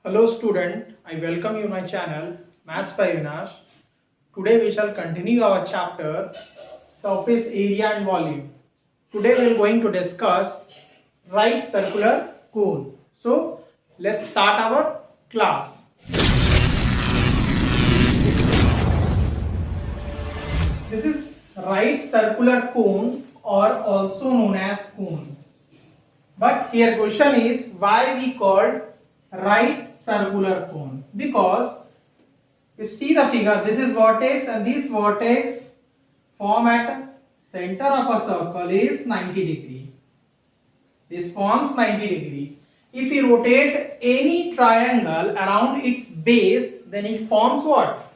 Hello student, I welcome you my channel Maths by Vinash. Today we shall continue our chapter Surface Area and Volume. Today we are going to discuss right circular cone. So let's start our class. This is right circular cone or also known as cone. But here question is why we called right circular cone? Because if you see the figure, this is vertex and this vertex form at center of a circle is 90 degree. This forms 90 degree. If you rotate any triangle around its base, then it forms what?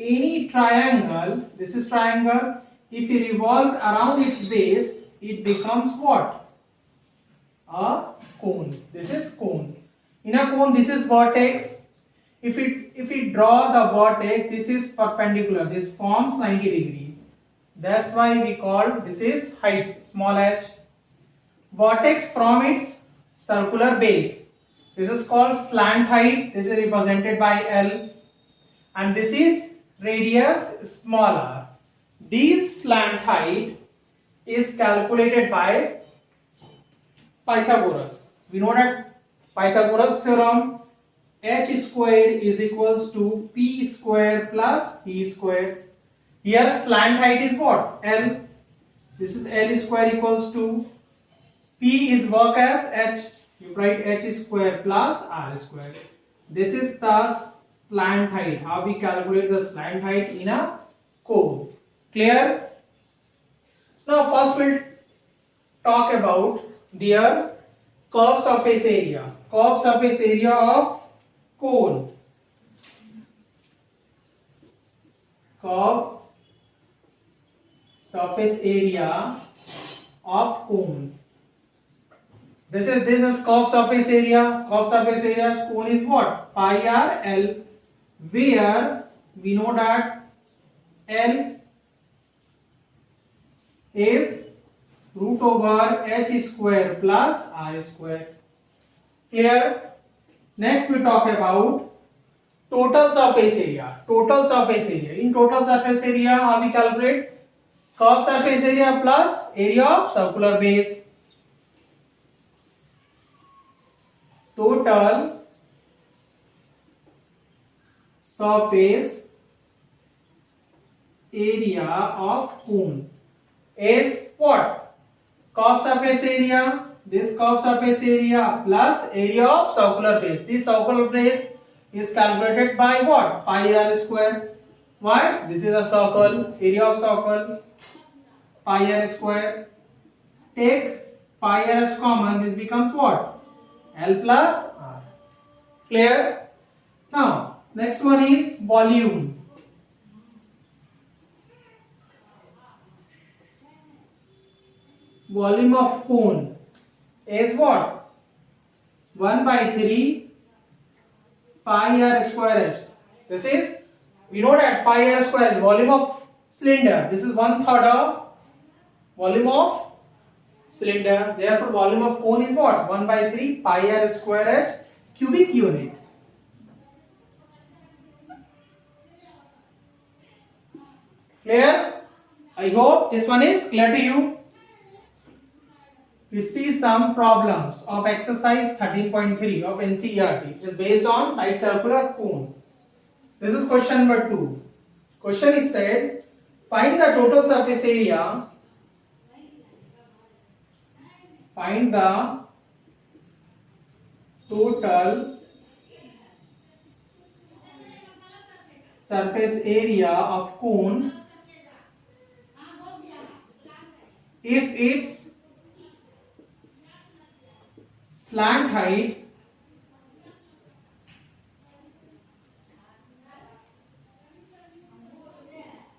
Any triangle, this is triangle, if you revolve around its base, it becomes what? A cone. This is cone. In a cone, this is vertex. If we draw the vertex, this is perpendicular. This forms 90 degree. That's why we call this is height, small h. Vertex from its circular base. This is called slant height. This is represented by L. And this is radius smaller. This slant height is calculated by Pythagoras. We know that Pythagoras theorem, h square is equals to p square plus e square. Here slant height is what? L. This is L square equals to p is work as h. You write h square plus r square. This is the slant height. How we calculate the slant height in a cone. Clear? Now first we'll talk about their curve surface area. Curve surface area of cone. Curve surface area of cone. This is curve surface area. Curve surface area of cone is what? Pi r L, where we know that L is root over h square plus r square. Clear? Next we talk about total surface area. Total surface area. In total surface area, how we calculate? Curve surface area plus area of circular base. Total surface area of cone is what? Curve surface area, this curve surface area plus area of circular base. This circular base is calculated by what? Pi r square. Why? This is a circle, area of circle, pi r square. Take pi r as common, this becomes what? L plus r. Clear? Now, next one is volume. Volume of cone is what? 1 by 3 pi r square h. This is, we know that pi r square is volume of cylinder. This is 1/3 of volume of cylinder. Therefore, volume of cone is what? 1 by 3 pi r square h cubic unit. Clear? I hope this one is clear to you. We see some problems of exercise 13.3 of NCERT. It is based on right circular cone. This is question number 2. Question is said, find the total surface area. Find the total surface area of cone if its slant height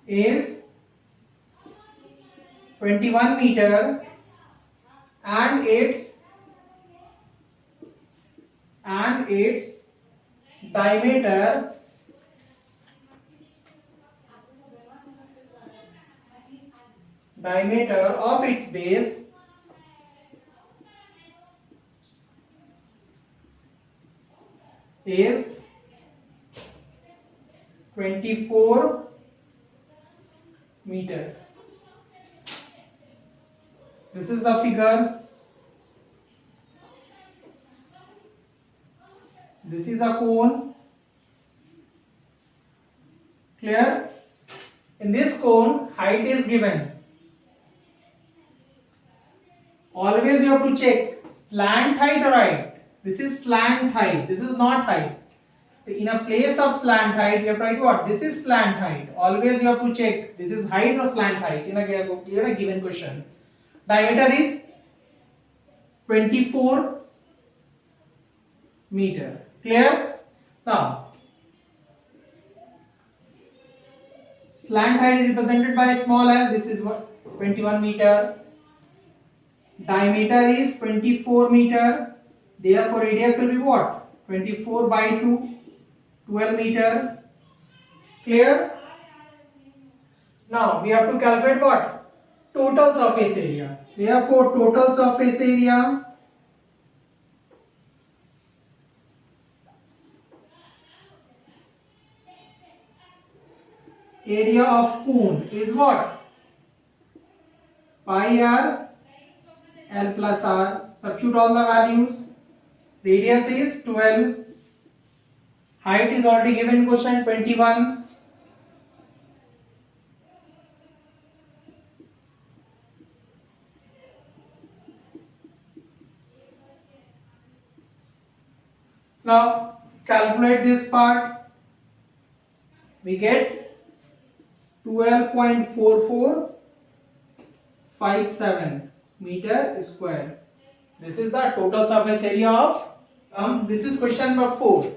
is 21 meter and its diameter of its base is 24 meter. This is the figure. This is a cone. Clear? In this cone, height is given. Always you have to check slant height or height. This is slant height. This is not height. In a place of slant height, you have to write what? This is slant height. Always you have to check this is height or slant height in a given question. Diameter is 24 meter. Clear? Now, slant height is represented by small l. This is what? 21 meter. Diameter is 24 meter. Therefore, radius will be what? 24 by 2. 12 meter. Clear? Now we have to calculate what? Total surface area. Therefore, total surface area of cone is what? Pi r l plus r. Substitute all the values. Radius is 12. Height is already given in question, 21. Now calculate this part. We get 12.4457 meter square. This is the total surface area of this is question number 4.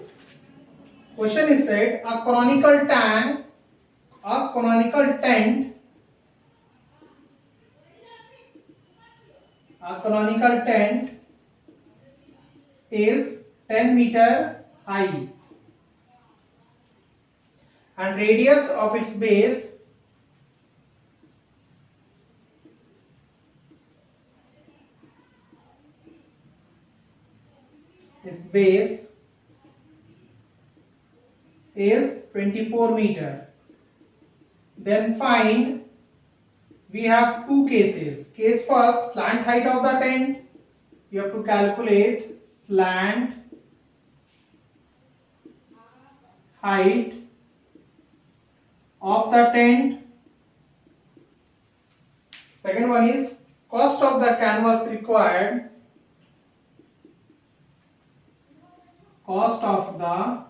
Question is said a conical tent is 10 meter high and radius of its base is 24 meter. Then find, we have two cases. Case first, slant height of the tent. You have to calculate slant height of the tent. Second one is cost of the canvas required. Cost of the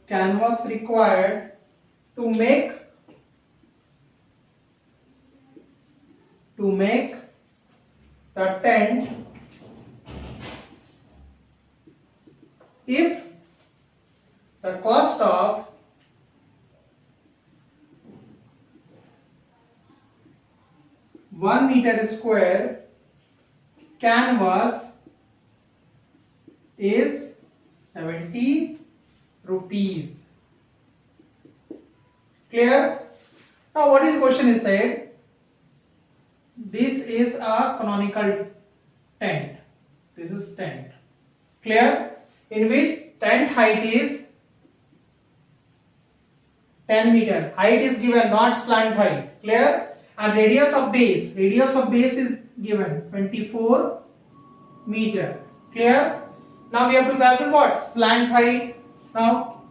canvas required to make the tent if the cost of (1 meter square) canvas is 70 rupees. Clear? Now what is question is said? This is a conical tent. This is tent. Clear? In which tent height is 10 meter. Height is given, not slant height. Clear? And radius of base is given 24 meter. Clear? Now we have to calculate what? Slant height. Now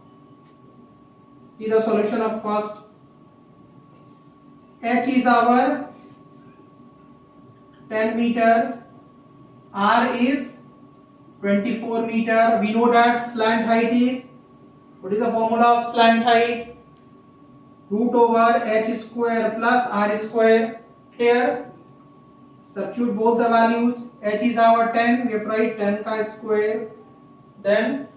see the solution of first. H is our 10 meter, R is 24 meter. We know that slant height is, what is the formula of slant height? Root over h square plus r square. Here substitute both the values. H is our 10, we have to write 10 ka square, then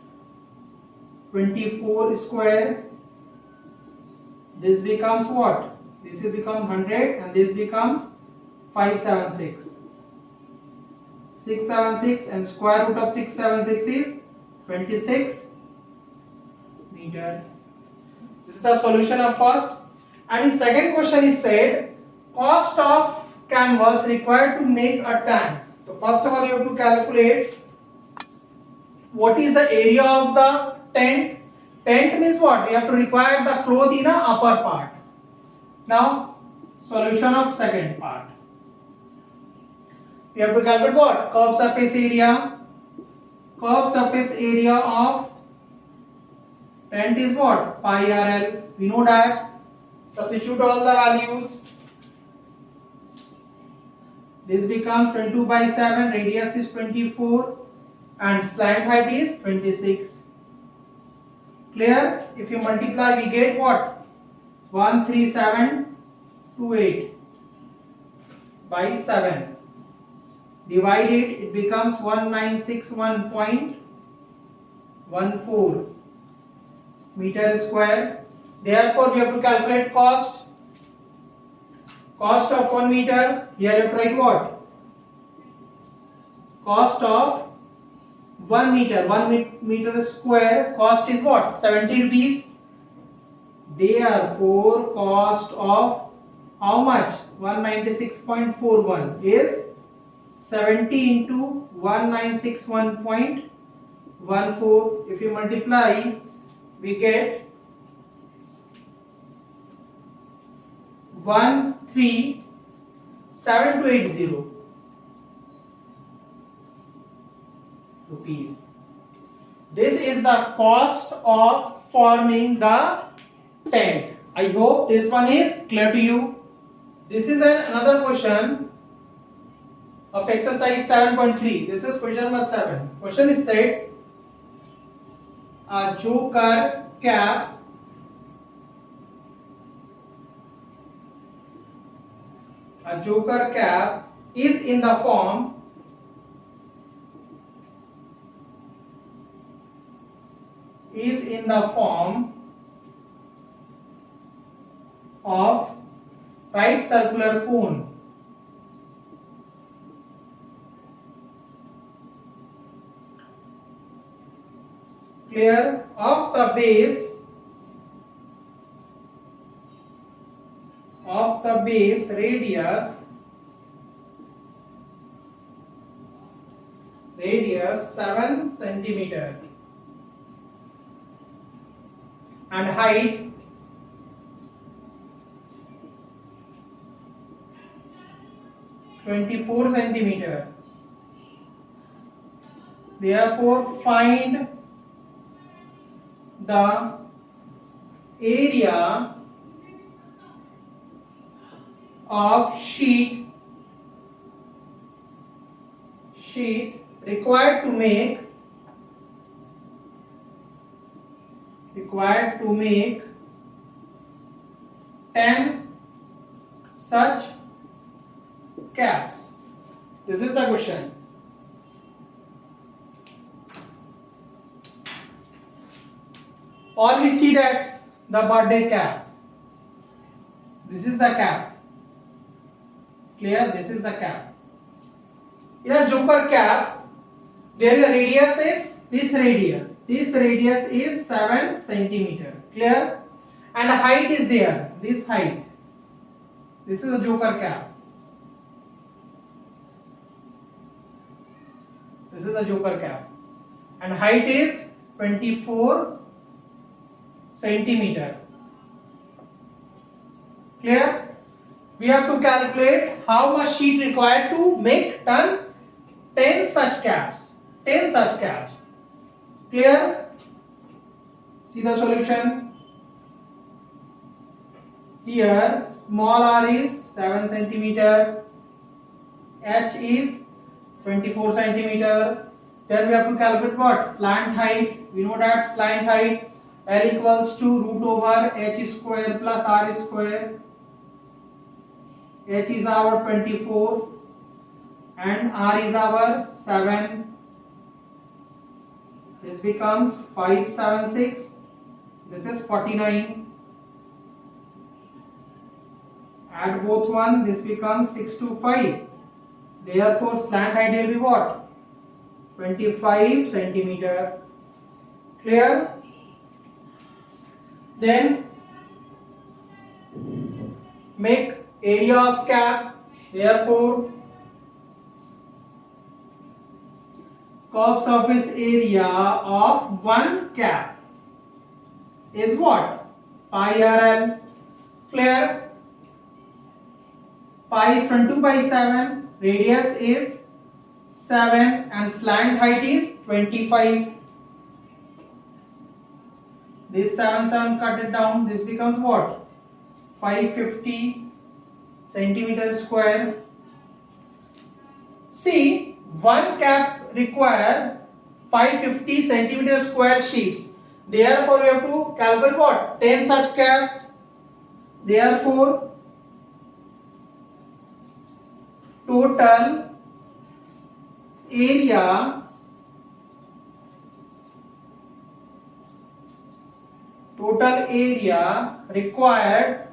24 square. This becomes what? This will become 100 and this becomes 576. 676 and square root of 676 is 26 meter. This is the solution of first. And in second question is said cost of canvas required to make a tent. The So first of all, you have to calculate what is the area of the tent. Tent means what? We have to require the cloth in the upper part. Now, solution of second part. We have to calculate what? Curved surface area. Curved surface area of tent is what? Pi RL. We know that. Substitute all the values. This becomes 22 by 7. Radius is 24. And slant height is 26. Clear? If you multiply, we get what? 13728 by 7. Divide it, it becomes 1961.14 meter square. Therefore, we have to calculate cost. Cost of 1 meter. Here you have to write what? Cost of 1 meter. 1 meter square. Cost is what? 70 rupees. Therefore, cost of how much? 196.41 is 70 into 1961.14. If you multiply, we get 137,280 rupees. This is the cost of forming the tent. I hope this one is clear to you. This is another question of exercise 7.3. This is question number 7. Question is said, a joker cap is in the form of right circular cone. Clear? Of the base radius 7 centimeter and height 24 centimeter. Therefore, find the area of sheet required to make 10 such caps. This is the question. Or we see that the birthday cap. This is the cap. Clear? This is the cap. In a joker cap, there is a radius is this radius. This radius is 7 centimeter. Clear? And the height is there. This height. This is a joker cap. This is a joker cap. And height is 24 centimeter. Clear? We have to calculate how much sheet required to make 10 such caps. 10 such caps. Clear? See the solution. Here small r is 7 centimeter, h is 24 centimeter. Then we have to calculate what? Slant height. We know that slant height L equals to root over h square plus r square. H is our 24 and r is our 7. This becomes 576. This is 49. Add both one. This becomes 625. Therefore, slant height will be what? 25 centimeter. Clear? Then make area of cap. Therefore, Curve surface area of one cap is what? Pi RL. Clear? Pi is 22 by 7, radius is 7 and slant height is 25. This 7 cut it down, this becomes what? 550 centimeter square. See, one cap require 550 centimeter square sheets. Therefore, we have to calculate what? 10 such caps. Therefore, total area required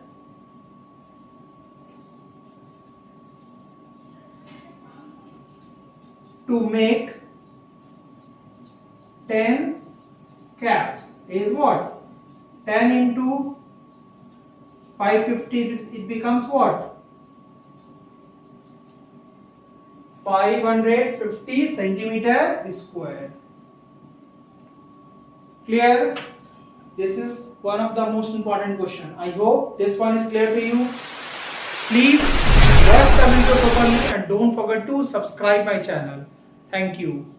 to make 10 caps is what? 10 into 550, it becomes what? 550 centimeter square. Clear? This is one of the most important question. I hope this one is clear to you. Please watch the video properly and don't forget to subscribe my channel. Thank you.